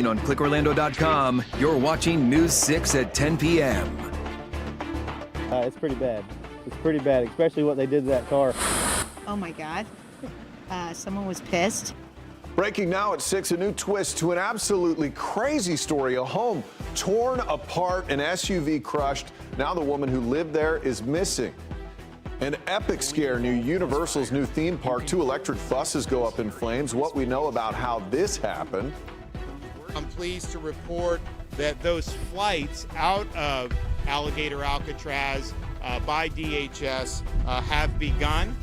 streaming on clickorlando.com, you're watching News 6 at 10 p.m. It's pretty bad. It's pretty bad, especially what they did to that car. Oh my God. Someone was pissed. Breaking now at 6, a new twist to an absolutely crazy story. A home torn apart, an SUV crushed. Now the woman who lived there is missing. An epic scare near Universal's new theme park. 2 electric buses go up in flames. What we know about how this happened. I'm pleased to report that those flights out of Alligator Alcatraz by DHS have begun.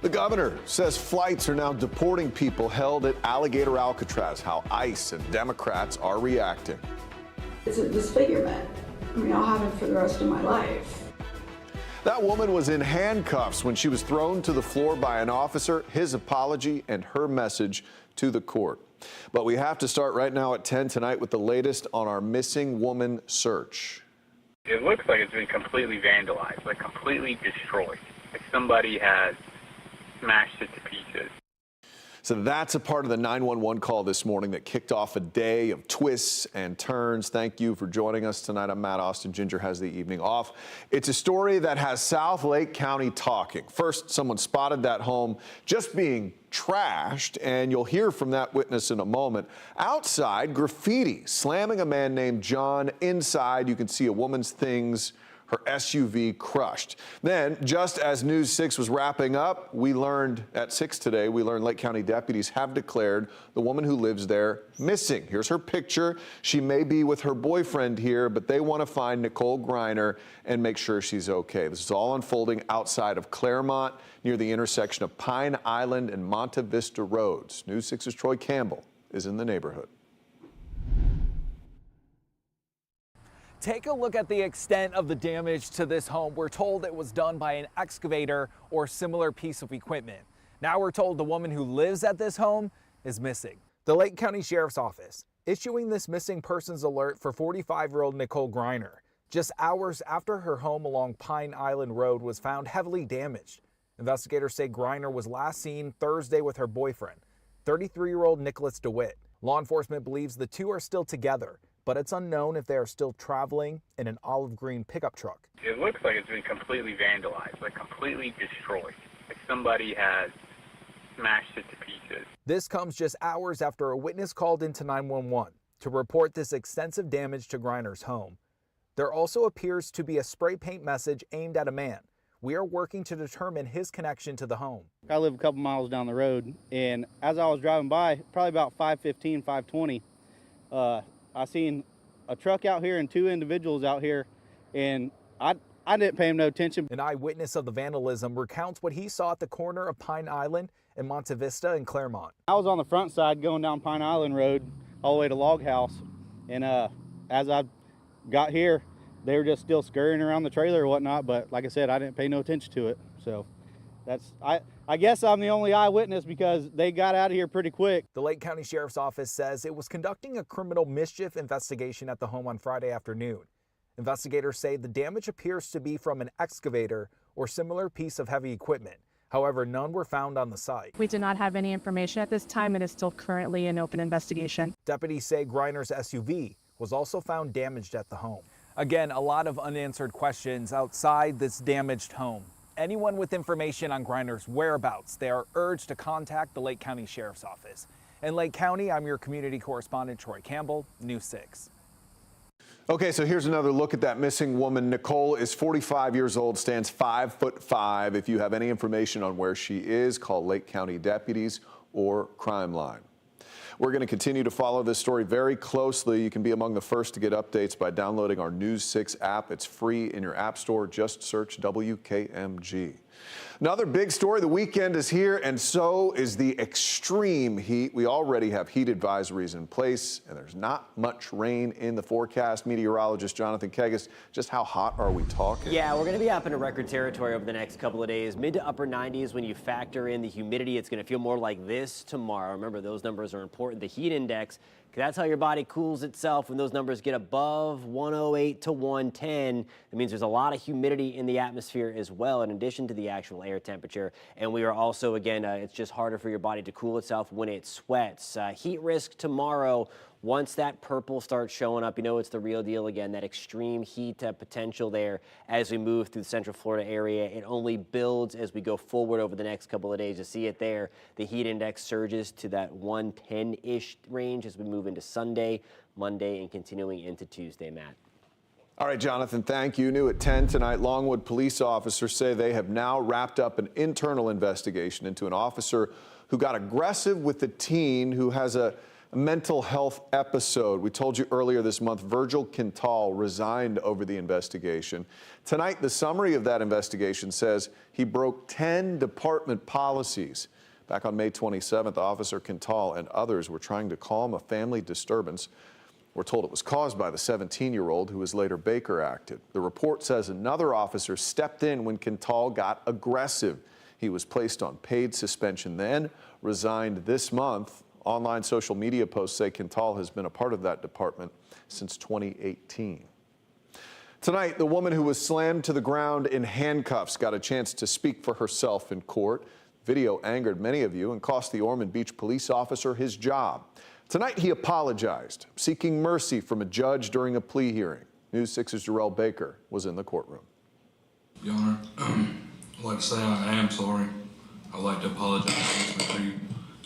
The governor says flights are now deporting people held at Alligator Alcatraz. How ICE and Democrats are reacting. It's a disfigurement. I mean, I'll have it for the rest of my life. That woman was in handcuffs when she was thrown to the floor by an officer. His apology and her message to the court. But we have to start right now at 10 tonight with the latest on our missing woman search. It looks like it's been completely vandalized, like completely destroyed. Like somebody has smashed it to pieces. So that's a part of the 911 call this morning that kicked off a day of twists and turns. Thank you for joining us tonight. I'm Matt Austin. Ginger has the evening off. It's a story that has South Lake County talking. First, someone spotted that home just being trashed, and you'll hear from that witness in a moment. Outside, graffiti slamming a man named John. Inside, you can see a woman's things, her SUV crushed. Then, just as News 6 was wrapping up, we learned at 6 today, Lake County deputies have declared the woman who lives there missing. Here's her picture. She may be with her boyfriend here, but they want to find Nicole Griner and make sure she's okay. This is all unfolding outside of Claremont, near the intersection of Pine Island and Monte Vista Roads. News 6's Troy Campbell is in the neighborhood. Take a look at the extent of the damage to this home. We're told it was done by an excavator or similar piece of equipment. Now we're told the woman who lives at this home is missing. The Lake County Sheriff's Office issuing this missing persons alert for 45-year-old Nicole Griner, just hours after her home along Pine Island Road was found heavily damaged. Investigators say Griner was last seen Thursday with her boyfriend, 33-year-old Nicholas DeWitt. Law enforcement believes the two are still together, but it's unknown if they are still traveling in an olive green pickup truck. It looks like it's been completely vandalized, like completely destroyed. Like somebody has smashed it to pieces. This comes just hours after a witness called into 911 to report this extensive damage to Griner's home. There also appears to be a spray paint message aimed at a man. We are working to determine his connection to the home. I live a couple miles down the road, and as I was driving by, probably about 5:15, 5:20, I seen a truck out here and 2 individuals out here, and I didn't pay him no attention. An eyewitness of the vandalism recounts what he saw at the corner of Pine Island and Monte Vista in Claremont. I was on the front side going down Pine Island Road all the way to Log House, and as I got here, they were just still scurrying around the trailer or whatnot, but like I said, I didn't pay no attention to it. So I guess I'm the only eyewitness because they got out of here pretty quick. The Lake County Sheriff's Office says it was conducting a criminal mischief investigation at the home on Friday afternoon. Investigators say the damage appears to be from an excavator or similar piece of heavy equipment. However, none were found on the site. We do not have any information at this time. It is still currently an open investigation. Deputies say Griner's SUV was also found damaged at the home. Again, a lot of unanswered questions outside this damaged home. Anyone with information on Griner's whereabouts, they are urged to contact the Lake County Sheriff's Office. In Lake County, I'm your community correspondent, Troy Campbell, News 6. Okay, so here's another look at that missing woman. Nicole is 45 years old, stands 5'5". If you have any information on where she is, call Lake County deputies or Crime Line. We're going to continue to follow this story very closely. You can be among the first to get updates by downloading our News 6 app. It's free in your app store. Just search WKMG. Another big story. The weekend is here, and so is the extreme heat. We already have heat advisories in place, and there's not much rain in the forecast. Meteorologist Jonathan Kegas, just how hot are we talking? Yeah, we're going to be up into record territory over the next couple of days. Mid to upper 90s. When you factor in the humidity, it's going to feel more like this tomorrow. Remember, those numbers are important. The heat index, that's how your body cools itself. When those numbers get above 108 to 110, that means there's a lot of humidity in the atmosphere as well, in addition to the actual air temperature. And we are also, again, it's just harder for your body to cool itself when it sweats. Heat risk tomorrow, Once that purple starts showing up, you know it's the real deal again, that extreme heat potential there as we move through the Central Florida area. It only builds as we go forward over the next couple of days. You see it there. The heat index surges to that 110-ish range as we move into Sunday, Monday, and continuing into Tuesday, Matt. All right, Jonathan, thank you. New at 10 tonight, Longwood police officers say they have now wrapped up an internal investigation into an officer who got aggressive with a teen who has a mental health episode. We told you earlier this month, Virgil Quintal resigned over the investigation. Tonight, the summary of that investigation says he broke 10 department policies. Back on May 27th, Officer Quintal and others were trying to calm a family disturbance. We're told it was caused by the 17-year-old who was later Baker acted. The report says another officer stepped in when Quintal got aggressive. He was placed on paid suspension then, resigned this month. Online social media posts say Quintal has been a part of that department since 2018. Tonight, the woman who was slammed to the ground in handcuffs got a chance to speak for herself in court. Video angered many of you and cost the Ormond Beach police officer his job. Tonight, he apologized, seeking mercy from a judge during a plea hearing. News 6's Jarrell Baker was in the courtroom. Your Honor, I'd like to say I am sorry. I'd like to apologize to you,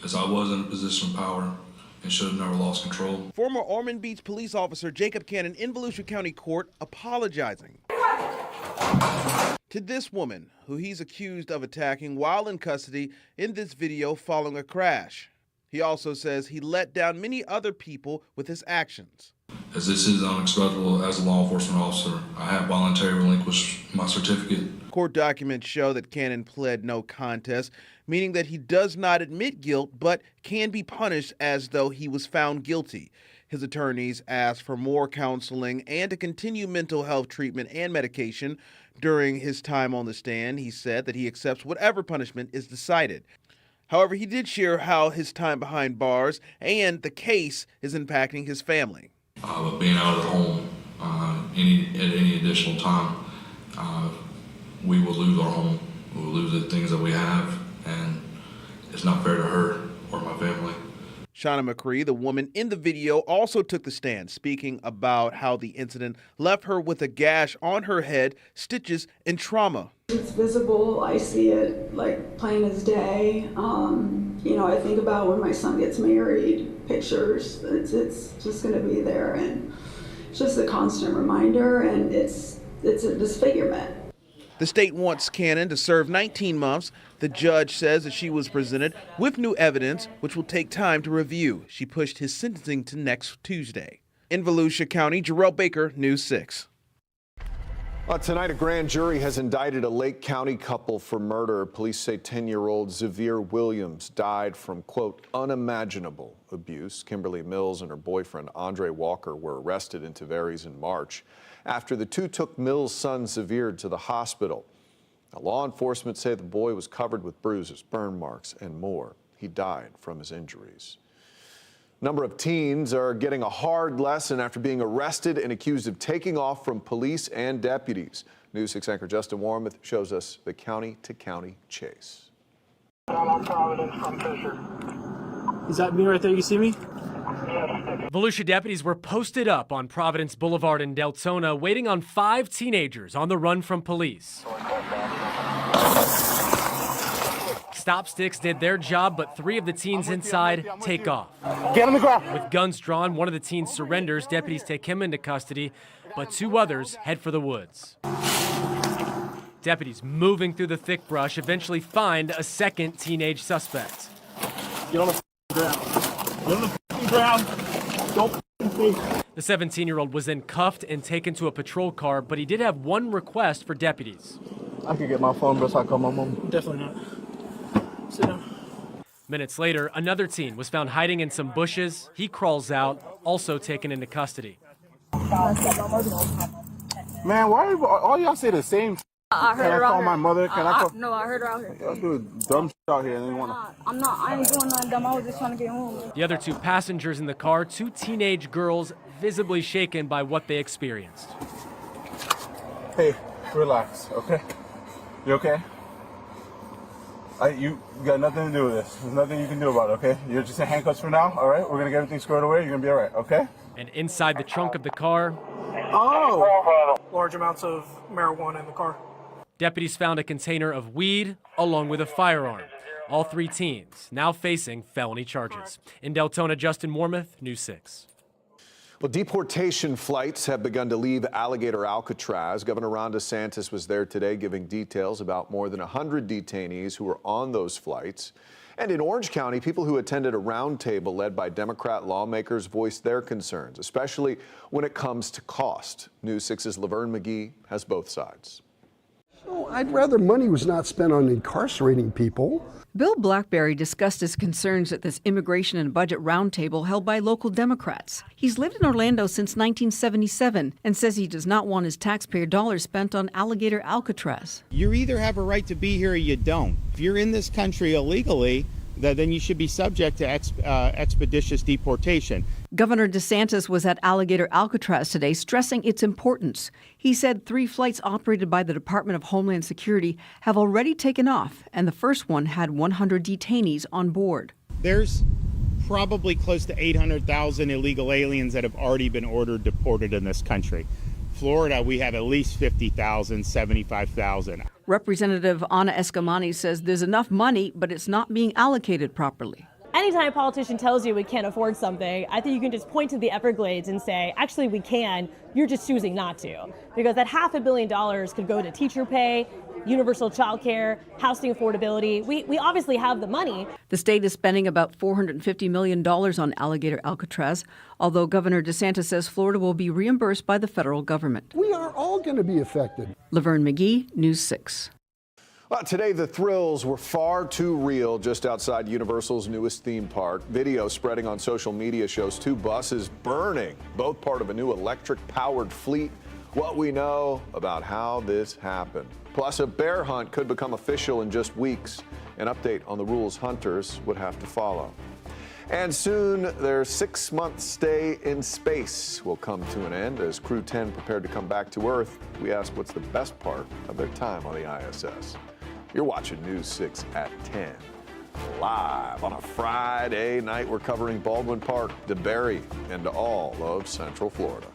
as I was in a position of power and should have never lost control. Former Ormond Beach police officer Jacob Cannon in Volusia County Court apologizing to this woman who he's accused of attacking while in custody in this video following a crash. He also says he let down many other people with his actions. As this is unacceptable as a law enforcement officer, I have voluntarily relinquished my certificate. Court documents show that Cannon pled no contest, meaning that he does not admit guilt but can be punished as though he was found guilty. His attorneys asked for more counseling and to continue mental health treatment and medication. During his time on the stand, he said that he accepts whatever punishment is decided. However, he did share how his time behind bars and the case is impacting his family. But being out of the home at any additional time, we will lose our home. We will lose the things that we have, and it's not fair to her or my family. Shauna McCree, the woman in the video, also took the stand, speaking about how the incident left her with a gash on her head, stitches, and trauma. It's visible. I see it like plain as day. You know, I think about when my son gets married, pictures, it's just going to be there, and it's just a constant reminder, and it's a disfigurement. The state wants Cannon to serve 19 months. The judge says that she was presented with new evidence, which will take time to review. She pushed his sentencing to next Tuesday. In Volusia County, Jarrell Baker, News 6. Tonight, a grand jury has indicted a Lake County couple for murder. Police say 10-year-old Xavier Williams died from, quote, unimaginable abuse. Kimberly Mills and her boyfriend, Andre Walker, were arrested in Tavares in March after the two took Mills' son Xavier to the hospital. Now, law enforcement say the boy was covered with bruises, burn marks, and more. He died from his injuries. A number of teens are getting a hard lesson after being arrested and accused of taking off from police and deputies. News 6 anchor Justin Warmoth shows us the county-to-county chase. Is that me right there? You see me? Volusia deputies were posted up on Providence Boulevard in Deltona, waiting on 5 teenagers on the run from police. Stop sticks did their job, but 3 of the teens inside take off. Get on the ground. With guns drawn, one of the teens surrenders. Deputies take him into custody, but 2 others head for the woods. Deputies moving through the thick brush eventually find a second teenage suspect. Get on the ground. Get on the ground. Don't The 17-year-old was then cuffed and taken to a patrol car, but he did have one request for deputies. I could get my phone, but I call my mom. Definitely not. Sit down. Minutes later, another teen was found hiding in some bushes. He crawls out, also taken into custody. Man, why all y'all say the same? I heard Can I call my mother? Can I call? No, I heard her out here. Y'all do dumb shit out here and they wanna. I ain't doing nothing dumb. I was just trying to get home. The other 2 passengers in the car, 2 teenage girls, visibly shaken by what they experienced. Hey, relax, okay? You okay? You got nothing to do with this. There's nothing you can do about it, okay? You're just in handcuffs for now, all right? We're going to get everything squared away. You're going to be all right, okay? And inside the trunk of the car, large amounts of marijuana in the car. deputies found a container of weed along with a firearm. All 3 teens now facing felony charges. In Deltona, Justin Wormuth, News 6. Well, deportation flights have begun to leave Alligator Alcatraz. Governor Ron DeSantis was there today giving details about more than 100 detainees who were on those flights. And in Orange County, people who attended a roundtable led by Democrat lawmakers voiced their concerns, especially when it comes to cost. News 6's Laverne McGee has both sides. So I'd rather money was not spent on incarcerating people. Bill Blackberry discussed his concerns at this immigration and budget roundtable held by local Democrats. He's lived in Orlando since 1977 and says he does not want his taxpayer dollars spent on Alligator Alcatraz. You either have a right to be here or you don't. If you're in this country illegally, then you should be subject to expeditious deportation. Governor DeSantis was at Alligator Alcatraz today, stressing its importance. He said 3 flights operated by the Department of Homeland Security have already taken off, and the first one had 100 detainees on board. There's probably close to 800,000 illegal aliens that have already been ordered deported in this country. Florida, we have at least 50,000, 75,000. Representative Ana Escamani says there's enough money, but it's not being allocated properly. Anytime a politician tells you we can't afford something, I think you can just point to the Everglades and say, actually, we can. You're just choosing not to. Because that $500 million could go to teacher pay, universal child care, housing affordability. We obviously have the money. The state is spending about $450 million on Alligator Alcatraz, although Governor DeSantis says Florida will be reimbursed by the federal government. We are all going to be affected. Laverne McGee, News 6. Well, today, the thrills were far too real just outside Universal's newest theme park. Video spreading on social media shows 2 buses burning, both part of a new electric-powered fleet. What we know about how this happened. Plus, a bear hunt could become official in just weeks. An update on the rules hunters would have to follow. And soon, their 6-month stay in space will come to an end as Crew 10 prepared to come back to Earth. We ask what's the best part of their time on the ISS. You're watching News 6 at 10. Live on a Friday night, we're covering Baldwin Park, DeBerry, and all of Central Florida.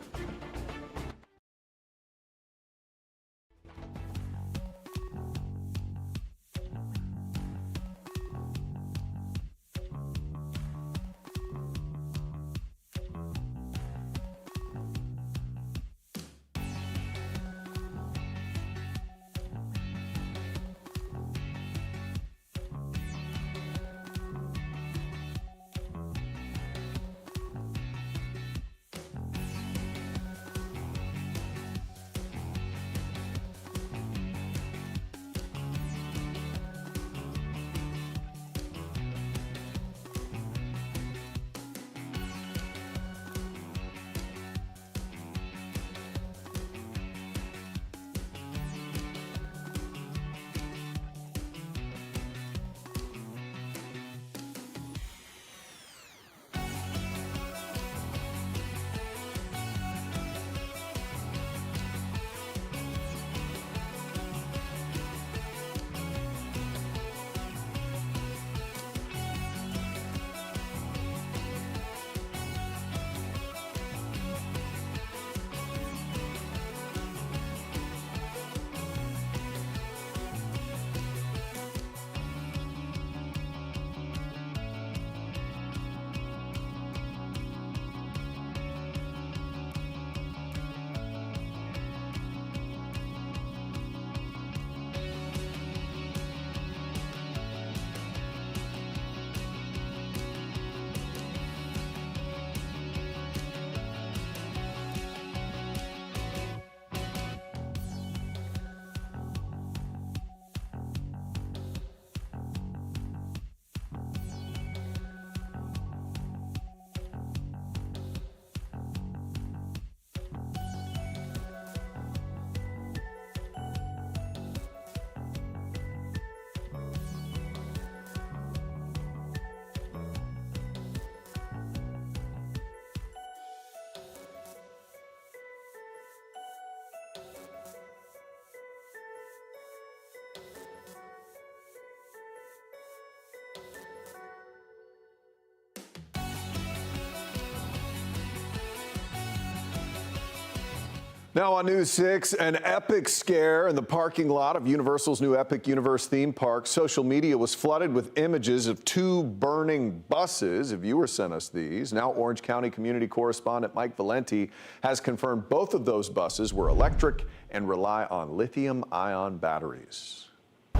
Now on News 6, an epic scare in the parking lot of Universal's new Epic Universe theme park. Social media was flooded with images of 2 burning buses. A viewer sent us these. Now Orange County community correspondent Mike Valenti has confirmed both of those buses were electric and rely on lithium-ion batteries.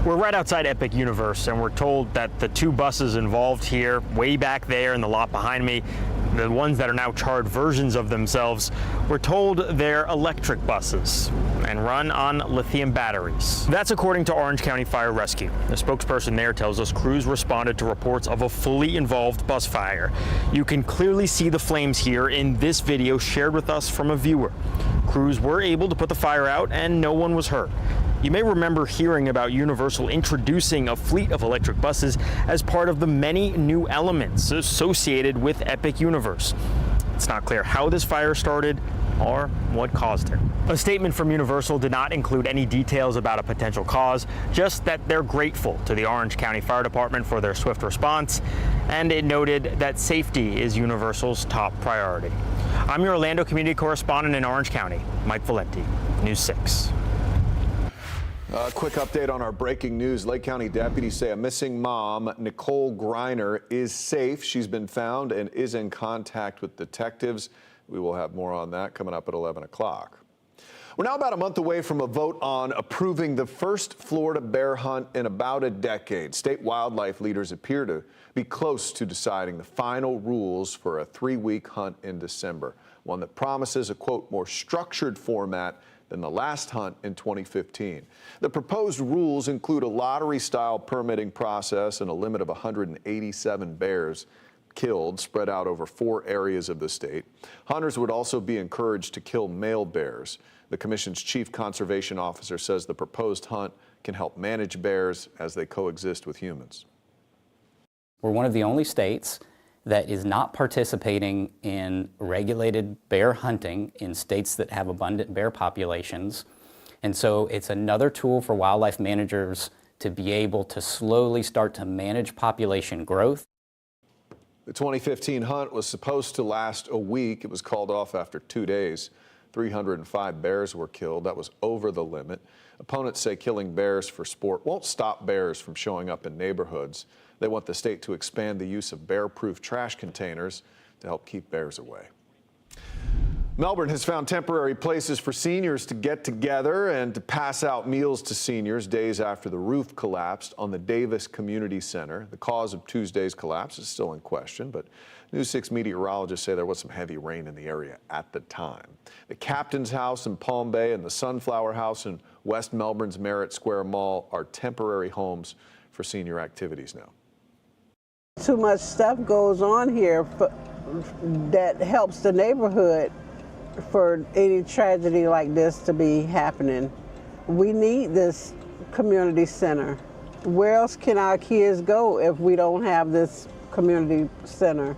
We're right outside Epic Universe, and we're told that the 2 buses involved here, way back there in the lot behind me, the ones that are now charred versions of themselves, we're told they're electric buses and run on lithium batteries. That's according to Orange County Fire Rescue. The spokesperson there tells us crews responded to reports of a fully involved bus fire. You can clearly see the flames here in this video shared with us from a viewer. Crews were able to put the fire out and no one was hurt. You may remember hearing about Universal introducing a fleet of electric buses as part of the many new elements associated with Epic Universe. It's not clear how this fire started or what caused it. A statement from Universal did not include any details about a potential cause, just that they're grateful to the Orange County Fire Department for their swift response, and it noted that safety is Universal's top priority. I'm your Orlando community correspondent in Orange County, Mike Valenti, News 6. A quick update on our breaking news. Lake County deputies say a missing mom, Nicole Griner, is safe. She's been found and is in contact with detectives. We will have more on that coming up at 11 o'clock. We're now about a month away from a vote on approving the first Florida bear hunt in about a decade. State wildlife leaders appear to be close to deciding the final rules for a 3-week hunt in December, one that promises a, quote, more structured format than the last hunt in 2015. The proposed rules include a lottery-style permitting process and a limit of 187 bears killed, spread out over 4 areas of the state. Hunters would also be encouraged to kill male bears. The commission's chief conservation officer says the proposed hunt can help manage bears as they coexist with humans. We're one of the only states that is not participating in regulated bear hunting in states that have abundant bear populations. And so it's another tool for wildlife managers to be able to slowly start to manage population growth. The 2015 hunt was supposed to last a week. It was called off after 2 days. 305 bears were killed. That was over the limit. Opponents say killing bears for sport won't stop bears from showing up in neighborhoods. They want the state to expand the use of bear-proof trash containers to help keep bears away. Melbourne has found temporary places for seniors to get together and to pass out meals to seniors days after the roof collapsed on the Davis Community Center. The cause of Tuesday's collapse is still in question, but News 6 meteorologists say there was some heavy rain in the area at the time. The Captain's House in Palm Bay and the Sunflower House in West Melbourne's Merritt Square Mall are temporary homes for senior activities now. Too much stuff goes on here that helps the neighborhood for any tragedy like this to be happening. We need this community center. Where else can our kids go if we don't have this community center?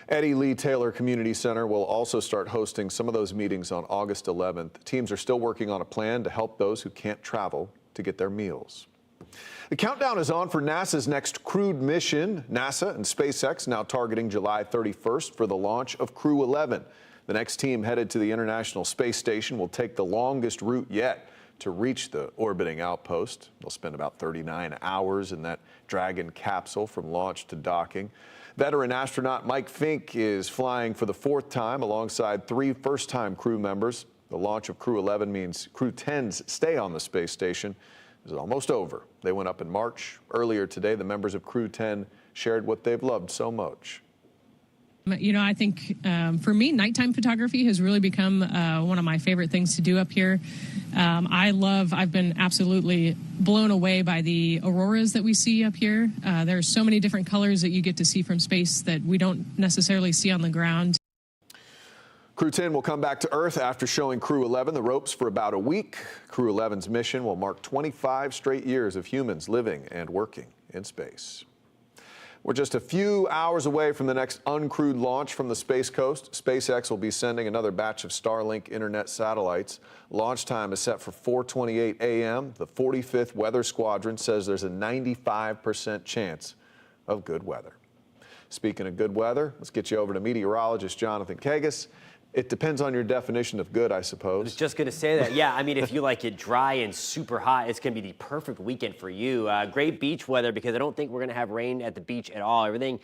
Eddie Lee Taylor Community Center will also start hosting some of those meetings on August 11th. Teams are still working on a plan to help those who can't travel to get their meals. The countdown is on for NASA's next crewed mission. NASA and SpaceX now targeting July 31st for the launch of Crew 11. The next team headed to the International Space Station will take the longest route yet to reach the orbiting outpost. They'll spend about 39 hours in that Dragon capsule from launch to docking. Veteran astronaut Mike Fink is flying for the 4th time alongside 3 first-time crew members. The launch of Crew 11 means Crew 10's stay on the space station is almost over. They went up in March. Earlier today, the members of Crew 10 shared what they've loved so much. You know, I think for me, nighttime photography has really become one of my favorite things to do up here. I've been absolutely blown away by the auroras that we see up here. There's so many different colors that you get to see from space that we don't necessarily see on the ground. Crew 10 will come back to Earth after showing Crew 11 the ropes for about a week. Crew 11's mission will mark 25 straight years of humans living and working in space. We're just a few hours away from the next uncrewed launch from the Space Coast. SpaceX will be sending another batch of Starlink internet satellites. Launch time is set for 4:28 a.m. The 45th Weather Squadron says there's a 95% chance of good weather. Speaking of good weather, let's get you over to meteorologist Jonathan Kagas. It depends on your definition of good, I suppose. I was just going to say that. Yeah, I mean, if you like it dry and super hot, it's going to be the perfect weekend for you. Great beach weather because I don't think we're going to have rain at the beach at all. Everything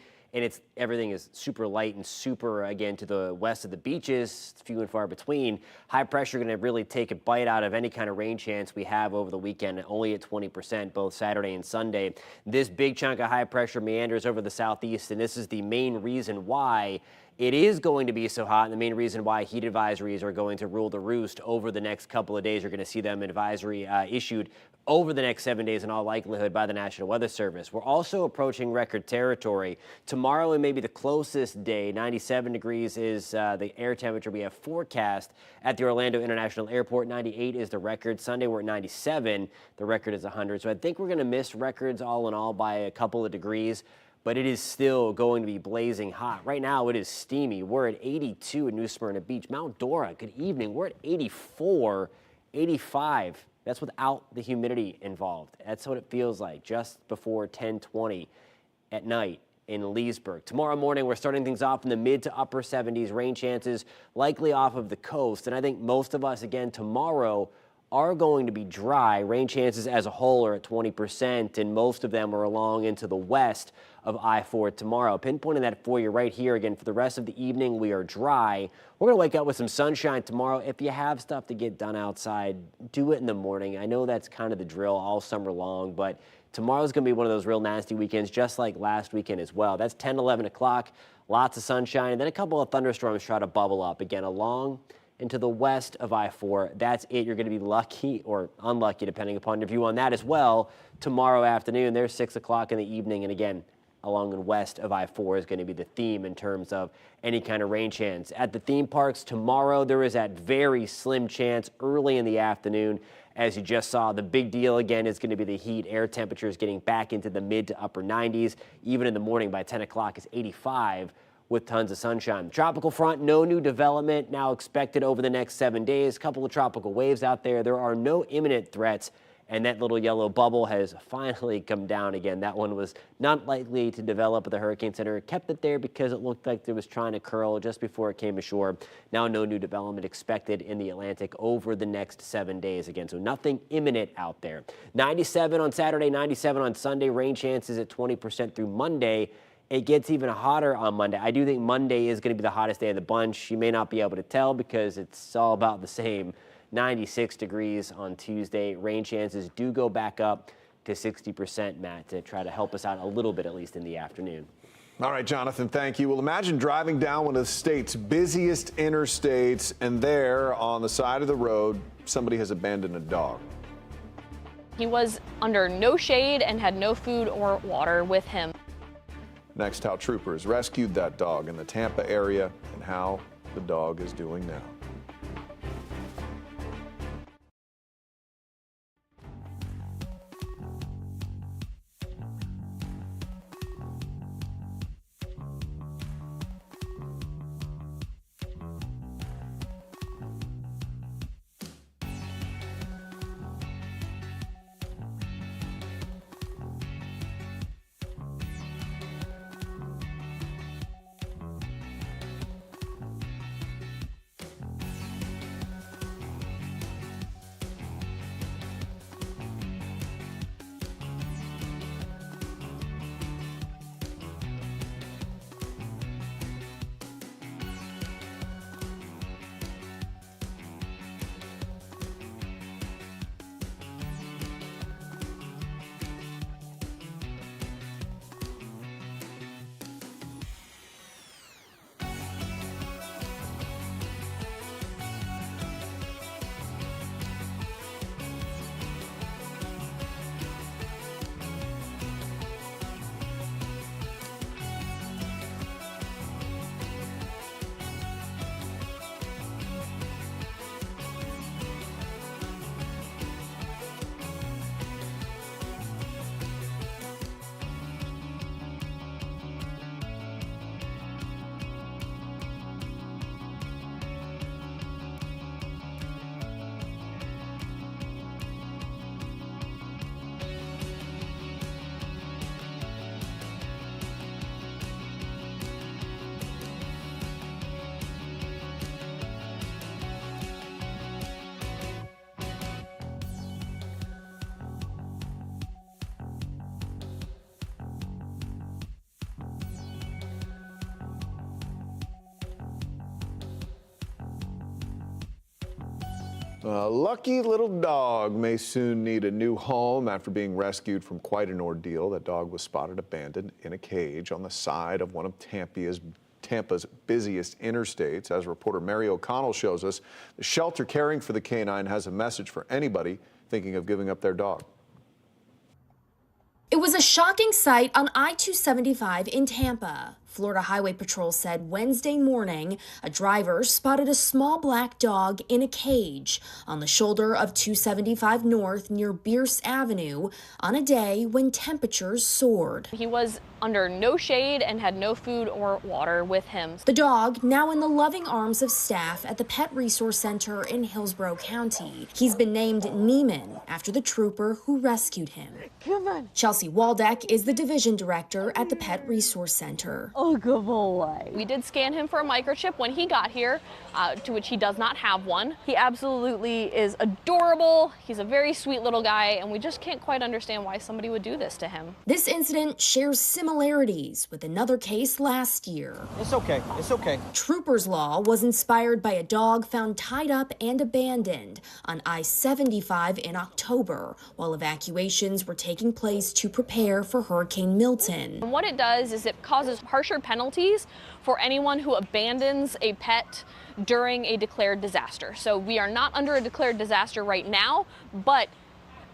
is super light and super, again, to the west of the beaches, few and far between. High pressure going to really take a bite out of any kind of rain chance we have over the weekend, only at 20% both Saturday and Sunday. This big chunk of high pressure meanders over the southeast, and this is the main reason why it is going to be so hot, and the main reason why heat advisories are going to rule the roost over the next couple of days. You're going to see them advisory issued over the next 7 days in all likelihood by the National Weather Service. We're also approaching record territory. Tomorrow and maybe the closest day, 97 degrees is the air temperature we have forecast at the Orlando International Airport. 98 is the record. Sunday we're at 97. The record is 100. So I think we're going to miss records all in all by a couple of degrees, but it is still going to be blazing hot. Right now it is steamy. We're at 82 at New Smyrna Beach. Mount Dora, good evening. We're at 84, 85. That's without the humidity involved. That's what it feels like just before 10:20 at night in Leesburg. Tomorrow morning, we're starting things off in the mid to upper 70s. Rain chances likely off of the coast. And I think most of us, again, tomorrow are going to be dry. Rain chances as a whole are at 20%, and most of them are along into the west of I-4 tomorrow. Pinpointing that for you right here. Again, for the rest of the evening, we are dry. We're going to wake up with some sunshine tomorrow. If you have stuff to get done outside, do it in the morning. I know that's kind of the drill all summer long, but tomorrow's going to be one of those real nasty weekends, just like last weekend as well. That's 10, 11 o'clock, lots of sunshine, and then a couple of thunderstorms try to bubble up again along and to the west of I-4. That's it. You're going to be lucky or unlucky, depending upon your view on that as well. Tomorrow afternoon, there's 6 o'clock in the evening, and again, along and west of I-4 is going to be the theme in terms of any kind of rain chance. At the theme parks tomorrow, there is that very slim chance early in the afternoon. As you just saw, the big deal again is going to be the heat. Air temperatures getting back into the mid to upper 90s. Even in the morning by 10 o'clock is 85 with tons of sunshine. Tropical front, no new development now expected over the next 7 days. Couple of tropical waves out there. There are no imminent threats, and that little yellow bubble has finally come down again. That one was not likely to develop at the Hurricane Center. It kept it there because it looked like it was trying to curl just before it came ashore. Now no new development expected in the Atlantic over the next 7 days again. So nothing imminent out there. 97 on Saturday, 97 on Sunday. Rain chances at 20% through Monday. It gets even hotter on Monday. I do think Monday is going to be the hottest day of the bunch. You may not be able to tell because it's all about the same. 96 degrees on Tuesday. Rain chances do go back up to 60%, Matt, to try to help us out a little bit, at least in the afternoon. All right, Jonathan, thank you. Well, imagine driving down one of the state's busiest interstates, and there on the side of the road, somebody has abandoned a dog. He was under no shade and had no food or water with him. Next, how troopers rescued that dog in the Tampa area and how the dog is doing now. A lucky little dog may soon need a new home after being rescued from quite an ordeal. That dog was spotted abandoned in a cage on the side of one of Tampa's busiest interstates. As reporter Mary O'Connell shows us, the shelter caring for the canine has a message for anybody thinking of giving up their dog. It was a shocking sight on I-275 in Tampa. Florida Highway Patrol said Wednesday morning a driver spotted a small black dog in a cage on the shoulder of 275 North near Bierce Avenue on a day when temperatures soared. He was under no shade and had no food or water with him. The dog now in the loving arms of staff at the Pet Resource Center in Hillsborough County. He's been named Neiman after the trooper who rescued him. Chelsea Waldeck is the division director at the Pet Resource Center. Oh, good boy. We did scan him for a microchip when he got here, to which he does not have one. He absolutely is adorable. He's a very sweet little guy, and we just can't quite understand why somebody would do this to him. This incident shares similarities with another case last year. It's okay. It's okay. Trooper's Law was inspired by a dog found tied up and abandoned on I-75 in October, while evacuations were taking place to prepare for Hurricane Milton. And what it does is it causes harsher penalties for anyone who abandons a pet during a declared disaster. So we are not under a declared disaster right now, but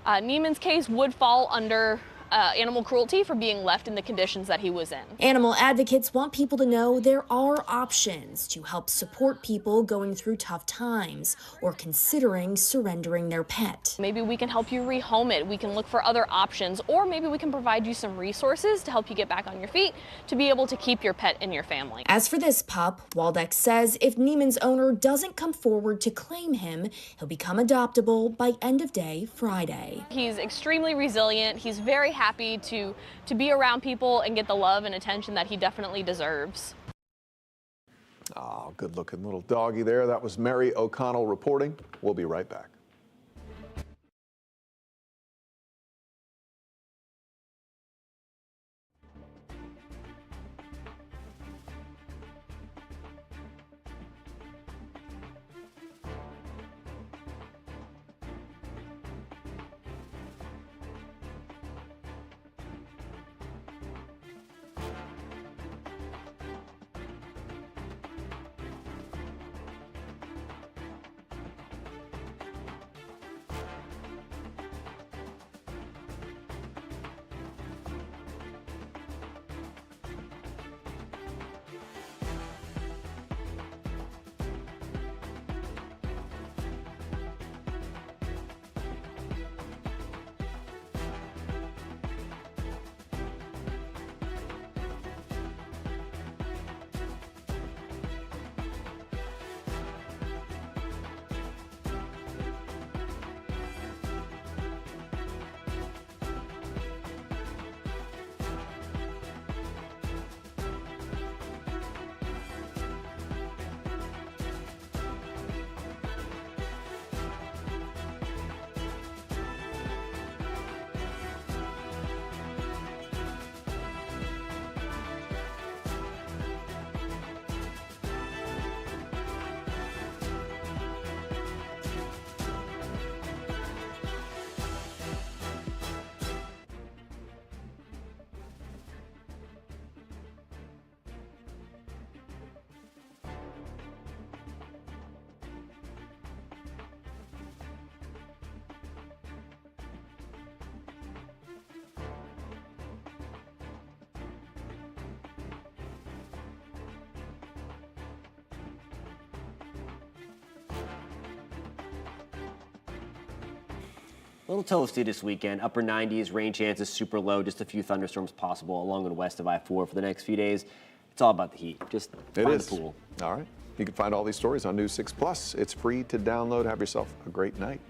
Neiman's case would fall under animal cruelty for being left in the conditions that he was in. Animal advocates want people to know there are options to help support people going through tough times or considering surrendering their pet. Maybe we can help you rehome it. We can look for other options, or maybe we can provide you some resources to help you get back on your feet to be able to keep your pet in your family. As for this pup, Waldeck says if Neiman's owner doesn't come forward to claim him, he'll become adoptable by end of day Friday. He's extremely resilient. He's very happy to be around people and get the love and attention that he definitely deserves. Oh, good looking little doggy there. That was Mary O'Connell reporting. We'll be right back. A little toasty this weekend. Upper 90s, rain chances super low, just a few thunderstorms possible along and west of I-4 for the next few days. It's all about the heat. Just find the pool. All right. You can find all these stories on News 6 Plus. It's free to download. Have yourself a great night.